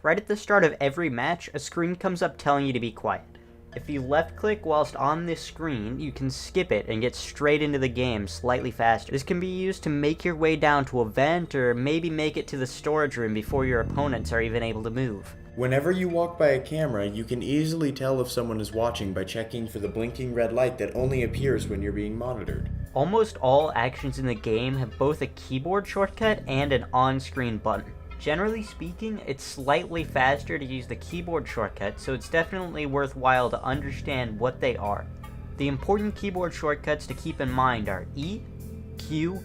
Right at the start of every match, a screen comes up telling you to be quiet. If you left click whilst on this screen, you can skip it and get straight into the game slightly faster. This can be used to make your way down to a vent or maybe make it to the storage room before your opponents are even able to move. Whenever you walk by a camera, you can easily tell if someone is watching by checking for the blinking red light that only appears when you're being monitored. Almost all actions in the game have both a keyboard shortcut and an on-screen button. Generally speaking, it's slightly faster to use the keyboard shortcut, so it's definitely worthwhile to understand what they are. The important keyboard shortcuts to keep in mind are E, Q,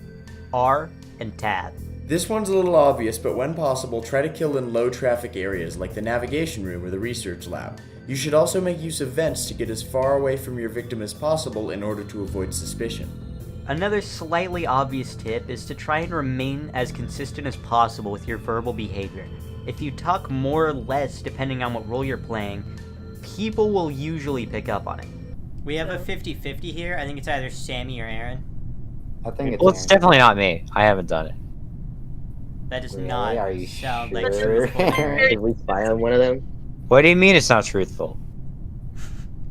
R, and Tab. This one's a little obvious, but when possible, try to kill in low traffic areas like the navigation room or the research lab. You should also make use of vents to get as far away from your victim as possible in order to avoid suspicion. Another slightly obvious tip is to try and remain as consistent as possible with your verbal behavior. If you talk more or less depending on what role you're playing, people will usually pick up on it. We have a 50-50 here. I think it's either Sammy or Aaron. I think it's. Well, it's definitely not me. I haven't done it. That does Really? not Are you sound sure? like truthful, Aaron. Did we spy on one of them? What do you mean it's not truthful?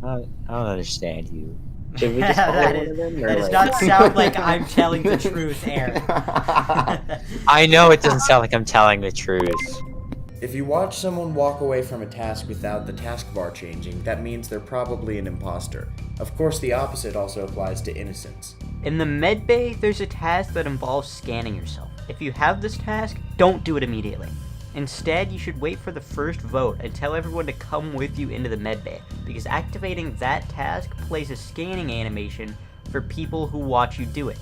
I don't understand you. Did we just spy that on one of them? Or does like... not sound like I'm telling the truth, Aaron. I know it doesn't sound like I'm telling the truth. If you watch someone walk away from a task without the taskbar changing, that means they're probably an imposter. Of course, the opposite also applies to innocents. In the medbay, there's a task that involves scanning yourself. If you have this task, don't do it immediately. Instead, you should wait for the first vote and tell everyone to come with you into the medbay, because activating that task plays a scanning animation for people who watch you do it.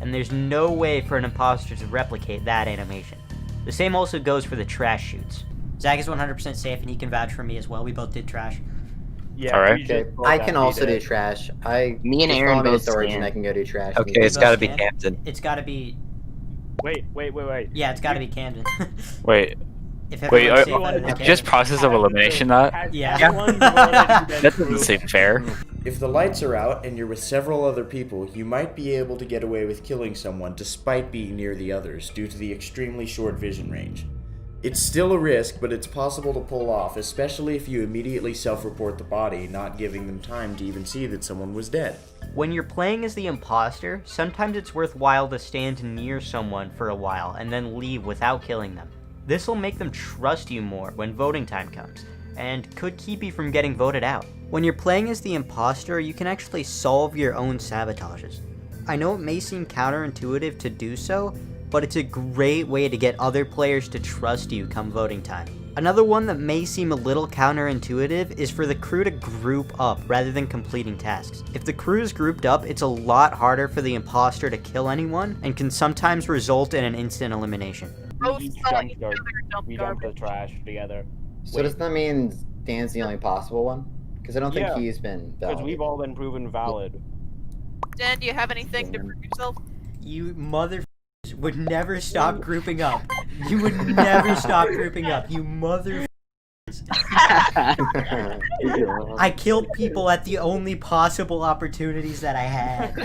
And there's no way for an imposter to replicate that animation. The same also goes for the trash chutes. Zach is 100% safe and he can vouch for me as well. We both did trash. Yeah, Alright. we just Okay, both I got can also beat do it. trash. Me and just Aaron follow me to both storage scan. and I can go do trash. Okay, it's gotta be Scan? Camden. It's gotta be... Wait. Yeah, it's gotta be Camden. Wait, If wait, everyone's are- safe, then it's just Camden. process of elimination that? Yeah. That doesn't seem fair. If the lights are out and you're with several other people, you might be able to get away with killing someone despite being near the others due to the extremely short vision range. It's still a risk, but it's possible to pull off, especially if you immediately self-report the body, not giving them time to even see that someone was dead. When you're playing as the imposter, sometimes it's worthwhile to stand near someone for a while and then leave without killing them. This will make them trust you more when voting time comes, and could keep you from getting voted out. When you're playing as the imposter, you can actually solve your own sabotages. I know it may seem counterintuitive to do so, but it's a great way to get other players to trust you come voting time. Another one that may seem a little counterintuitive is for the crew to group up rather than completing tasks. If the crew is grouped up, it's a lot harder for the imposter to kill anyone and can sometimes result in an instant elimination. We dumped the trash together. So does that mean Dan's the only possible one? Because I don't think Yeah, he's been Because we've validated. all been proven valid. Dan, do you have anything to prove yourself? You mother would never stop grouping up. You would never stop grouping up. You mother. I killed people at the only possible opportunities that I had.